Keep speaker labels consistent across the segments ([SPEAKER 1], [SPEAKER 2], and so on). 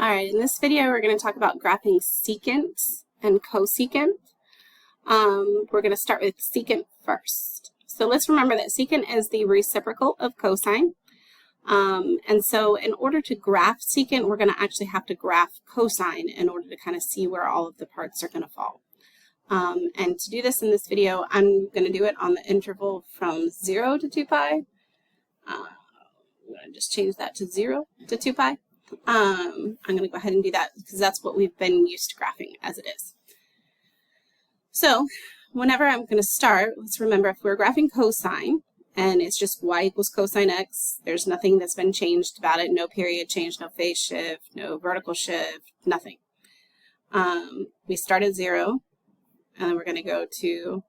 [SPEAKER 1] All right, in this video, we're going to talk about graphing secant and cosecant. We're going to start with secant first. So let's remember that secant is the reciprocal of cosine. And so in order to graph secant, we're going to actually have to graph cosine in order to kind of see where all of the parts are going to fall. And to do this in this video, I'm going to do it on the interval from 0 to 2 pi. I'm going to just change that to 0 to 2 pi. I'm going to go ahead and do that because that's what we've been used to graphing as it is. So whenever I'm going to start, let's remember if we're graphing cosine and it's just y equals cosine x, there's nothing that's been changed about it, no period change, no phase shift, no vertical shift, nothing. We start at 0 and then we're going to go to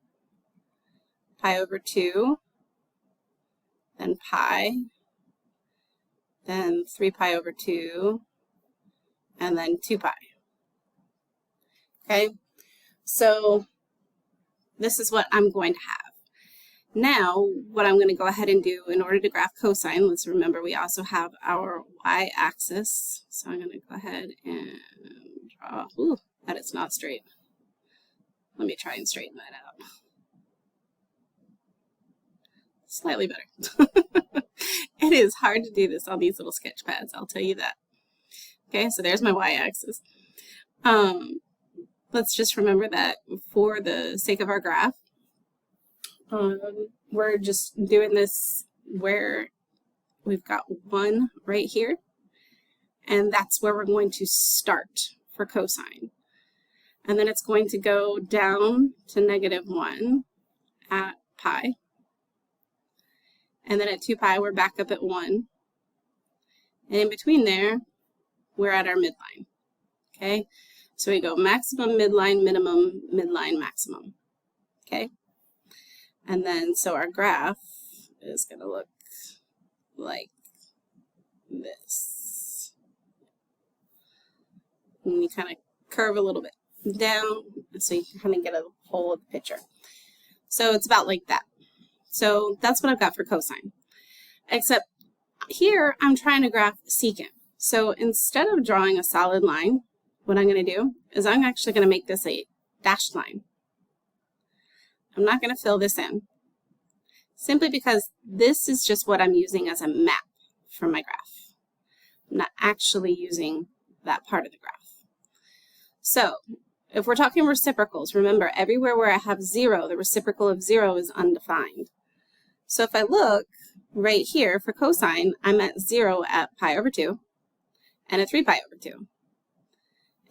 [SPEAKER 1] pi over 2, then pi, then 3 pi over 2, and then 2 pi. Okay, so this is what I'm going to have. Now, what I'm going to go ahead and do in order to graph cosine, let's remember we also have our y-axis. So I'm going to go ahead and draw, that is not straight. Let me try and straighten that out. Slightly better. It is hard to do this on these little sketch pads, I'll tell you that. Okay, so there's my y-axis. Let's just remember that for the sake of our graph, we're just doing this where we've got 1 right here, and that's where we're going to start for cosine. And then it's going to go down to -1 at pi. And then at 2 pi, we're back up at 1. And in between there, we're at our midline. Okay? So we go maximum, midline, minimum, midline, maximum. Okay? And then, so our graph is going to look like this. And you kind of curve a little bit down so you can kind of get a whole of the picture. So it's about like that. So that's what I've got for cosine. Except here, I'm trying to graph secant. So instead of drawing a solid line, what I'm going to do is I'm actually going to make this a dashed line. I'm not going to fill this in, simply because this is just what I'm using as a map for my graph. I'm not actually using that part of the graph. So if we're talking reciprocals, remember everywhere where I have 0, the reciprocal of 0 is undefined. So if I look right here for cosine, I'm at 0 at pi over 2 and at 3 pi over 2.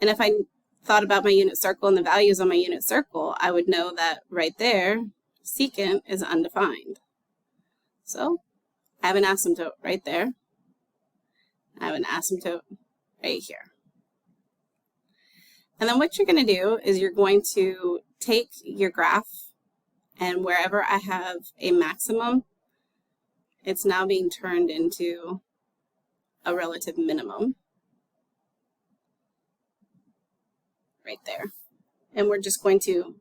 [SPEAKER 1] And if I thought about my unit circle and the values on my unit circle, I would know that right there, secant is undefined. So I have an asymptote right there. I have an asymptote right here. And then what you're going to do is you're going to take your graph, and wherever I have a maximum, it's now being turned into a relative minimum right there. And we're just going to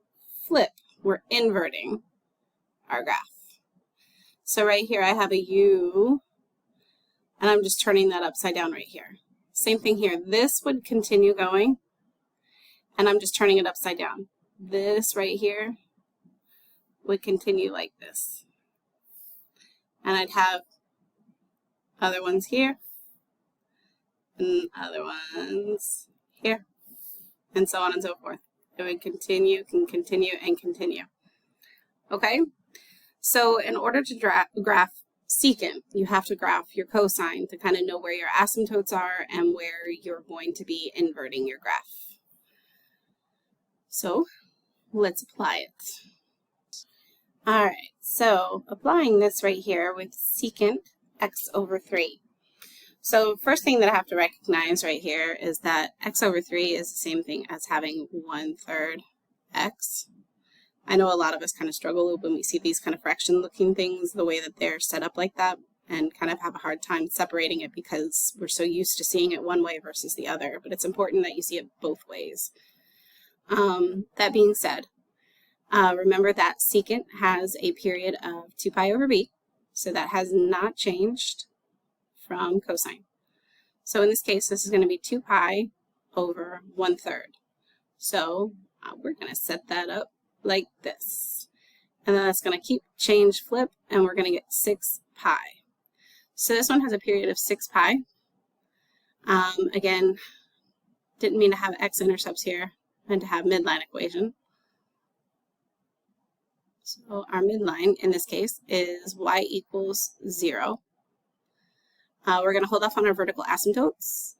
[SPEAKER 1] flip. We're inverting our graph. So right here I have a U, and I'm just turning that upside down right here. Same thing here. This would continue going, and I'm just turning it upside down. This right here would continue like this. And I'd have other ones here, and other ones here, and so on and so forth. It would continue, can continue, and continue. Okay? So in order to graph secant, you have to graph your cosine to kind of know where your asymptotes are and where you're going to be inverting your graph. So let's apply it. All right, so applying this right here with secant x over 3. So first thing that I have to recognize right here is that x over 3 is the same thing as having 1/3 x. I know a lot of us kind of struggle when we see these kind of fraction looking things, the way that they're set up like that, and kind of have a hard time separating it because we're so used to seeing it one way versus the other. But it's important that you see it both ways. That being said, remember that secant has a period of 2 pi over b, so that has not changed from cosine. So in this case, this is going to be 2 pi over 1/3. So we're going to set that up like this. And then that's going to change flip, and we're going to get 6 pi. So this one has a period of 6 pi. Again, didn't mean to have x-intercepts here, meant to have midline equation. So our midline in this case is y equals 0. We're going to hold off on our vertical asymptotes.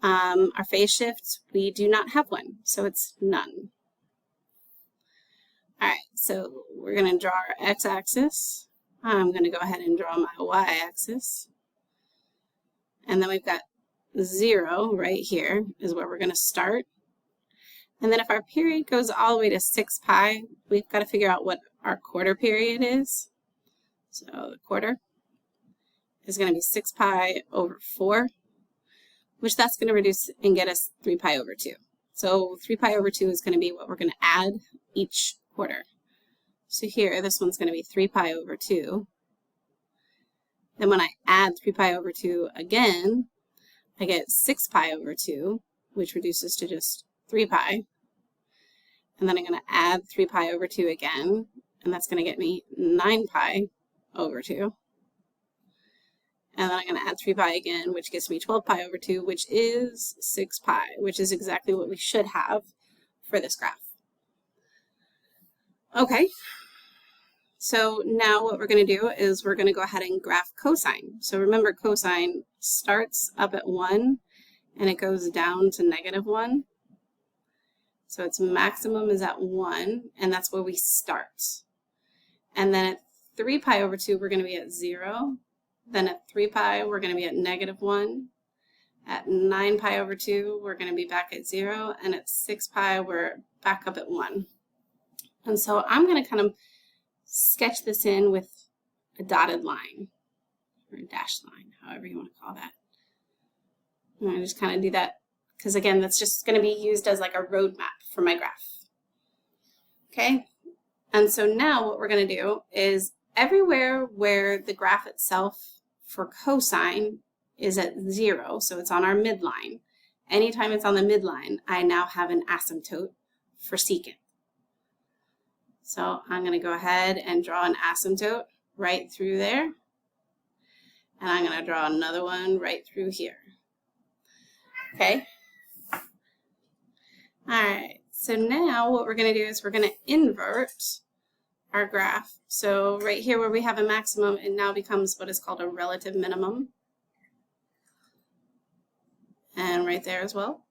[SPEAKER 1] Our phase shift, we do not have one, so it's none. All right, so we're going to draw our x-axis. I'm going to go ahead and draw my y-axis. And then we've got 0 right here is where we're going to start. And then if our period goes all the way to 6 pi, we've got to figure out what our quarter period is. So the quarter is going to be 6 pi over 4, which that's going to reduce and get us 3 pi over 2. So 3 pi over 2 is going to be what we're going to add each quarter. So here, this one's going to be 3 pi over 2. Then when I add 3 pi over 2 again, I get 6 pi over 2, which reduces to just 3 pi. And then I'm going to add 3 pi over 2 again, and that's going to get me 9 pi over 2. And then I'm going to add 3 pi again, which gets me 12 pi over 2, which is 6 pi, which is exactly what we should have for this graph. Okay, so now what we're going to do is we're going to go ahead and graph cosine. So remember, cosine starts up at 1 and it goes down to -1. So its maximum is at 1, and that's where we start. And then at 3 pi over 2, we're going to be at 0. Then at 3 pi, we're going to be at -1. At 9 pi over 2, we're going to be back at 0. And at 6 pi, we're back up at 1. And so I'm going to kind of sketch this in with a dotted line, or a dashed line, however you want to call that. And I just kind of do that because, again, that's just going to be used as like a roadmap for my graph. Okay? And so now what we're going to do is everywhere where the graph itself for cosine is at 0, so it's on our midline, anytime it's on the midline, I now have an asymptote for secant. So I'm going to go ahead and draw an asymptote right through there. And I'm going to draw another one right through here. Okay? All right. So now what we're going to do is we're going to invert our graph. So right here where we have a maximum, it now becomes what is called a relative minimum. And right there as well.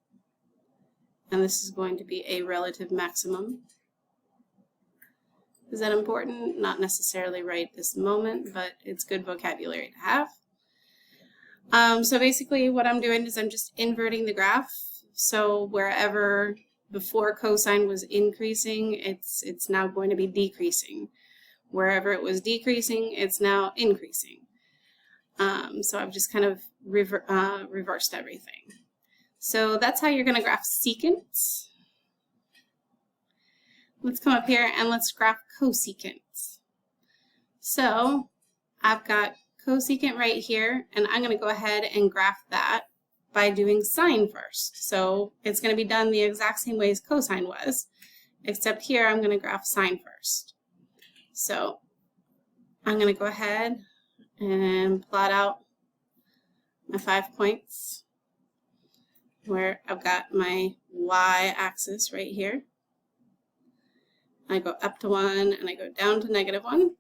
[SPEAKER 1] And this is going to be a relative maximum. Is that important? Not necessarily right this moment, but it's good vocabulary to have. So basically what I'm doing is I'm just inverting the graph. So wherever before cosine was increasing, it's now going to be decreasing. Wherever it was decreasing, it's now increasing. So I've just kind of reversed everything. So that's how you're going to graph secant. Let's come up here and let's graph cosecant. So I've got cosecant right here, and I'm going to go ahead and graph that by doing sine first. So it's going to be done the exact same way as cosine was, except here I'm going to graph sine first. So I'm going to go ahead and plot out my 5 points where I've got my y-axis right here. I go up to 1 and I go down to -1.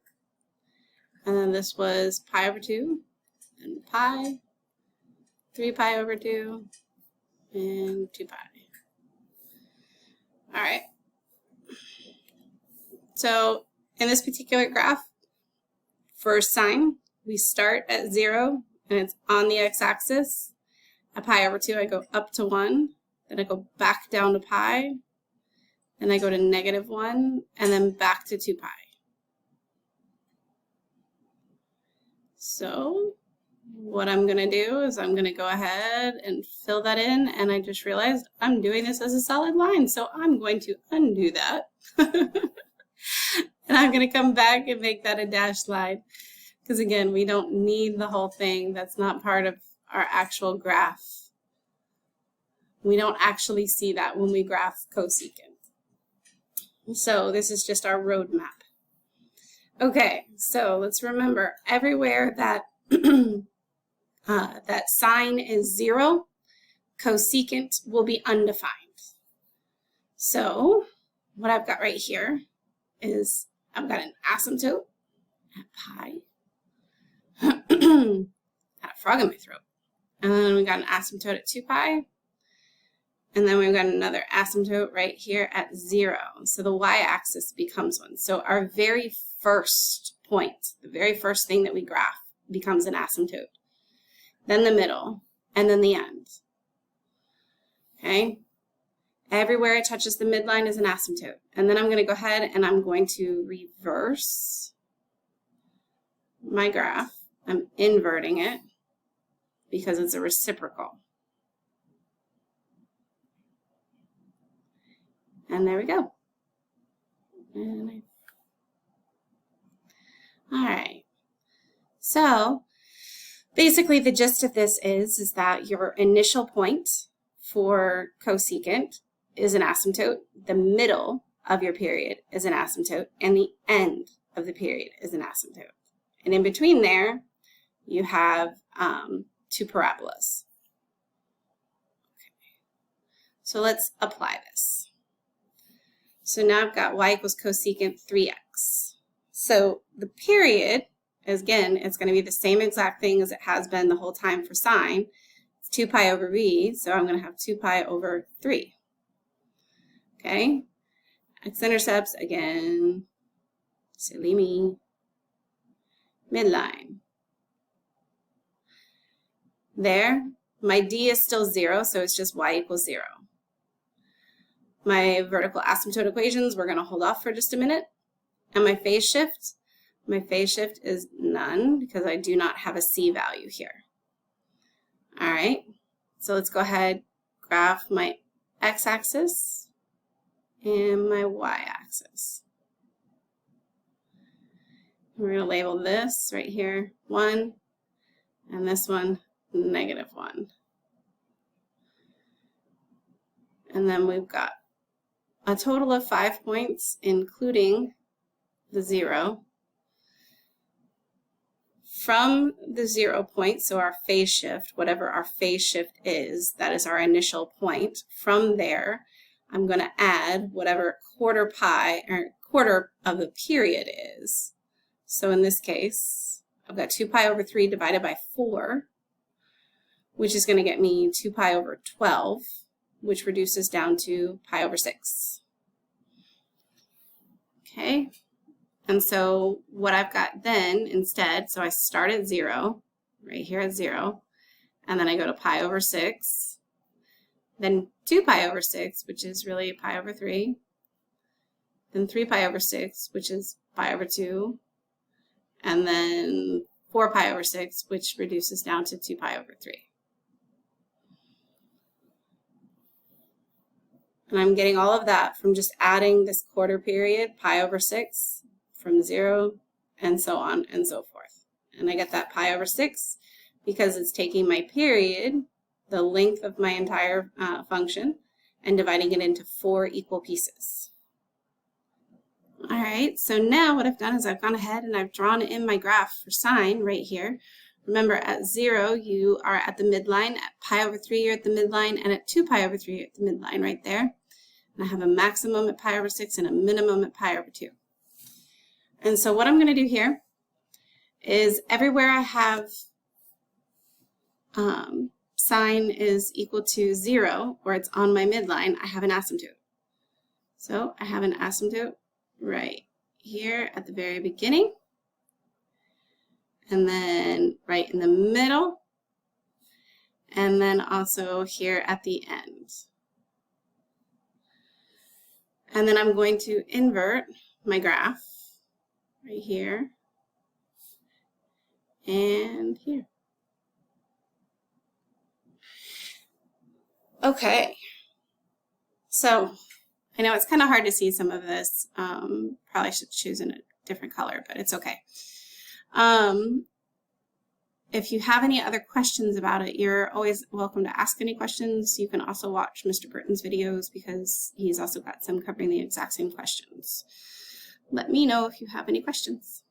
[SPEAKER 1] And then this was pi over 2, then pi, 3 pi over 2, and 2 pi. All right. So in this particular graph, for sine, we start at 0 and it's on the x-axis. At pi over 2, I go up to 1, then I go back down to pi, then I go to -1, and then back to 2 pi. So what I'm going to do is I'm going to go ahead and fill that in, and I just realized I'm doing this as a solid line, so I'm going to undo that. And I'm going to come back and make that a dashed line, because again, we don't need the whole thing. That's not part of our actual graph. We don't actually see that when we graph cosecant. So this is just our roadmap. Okay, so let's remember everywhere that that sign is 0, cosecant will be undefined. So what I've got right here is I've got an asymptote at pi. Got a frog in my throat. And then we got an asymptote at 2 pi. And then we've got another asymptote right here at 0. So the y-axis becomes 1. So our very first point, the very first thing that we graph, becomes an asymptote. Then the middle, and then the end. Okay? Everywhere it touches the midline is an asymptote. And then I'm going to go ahead and I'm going to reverse my graph. I'm inverting it because it's a reciprocal. And there we go. All right. So basically the gist of this is that your initial point for cosecant is an asymptote, the middle of your period is an asymptote, and the end of the period is an asymptote. And in between there, you have 2 parabolas. Okay. So let's apply this. So now I've got y equals cosecant 3x. So the period, again, it's going to be the same exact thing as it has been the whole time for sine. It's 2 pi over v, so I'm going to have 2 pi over 3. Okay? X-intercepts, again, silly me, midline. There, my d is still 0, so it's just y equals 0. My vertical asymptote equations, we're going to hold off for just a minute. And my phase shift is none because I do not have a c value here. All right, so let's go ahead, graph my x-axis and my y-axis. We're going to label this right here 1, and this one -1. And then we've got a total of 5 points, including the 0. From the 0 point, so our phase shift, whatever our phase shift is, that is our initial point. From there, I'm going to add whatever quarter pi or quarter of the period is. So in this case, I've got 2 pi over 3 divided by 4, which is going to get me 2 pi over 12, which reduces down to pi over 6. Okay, and so what I've got then instead, so I start at 0, right here at 0, and then I go to pi over 6, then 2 pi over 6, which is really pi over 3, then 3 pi over 6, which is pi over 2, and then 4 pi over 6, which reduces down to 2 pi over 3. And I'm getting all of that from just adding this quarter period, pi over 6, from 0, and so on and so forth. And I get that pi over 6 because it's taking my period, the length of my entire function, and dividing it into 4 equal pieces. All right, so now what I've done is I've gone ahead and I've drawn in my graph for sine right here. Remember, at 0, you are at the midline. At pi over 3, you're at the midline. And at 2 pi over 3, you're at the midline right there. And I have a maximum at pi over 6 and a minimum at pi over 2. And so what I'm going to do here is everywhere I have sine is equal to 0, or it's on my midline, I have an asymptote. So I have an asymptote right here at the very beginning. And then right in the middle, and then also here at the end. And then I'm going to invert my graph right here and here. Okay, so I know it's kind of hard to see some of this. Probably should choose in a different color, but it's okay. if you have any other questions about it, you're always welcome to ask any questions. You can also watch Mr. Burton's videos because he's also got some covering the exact same questions. Let me know if you have any questions.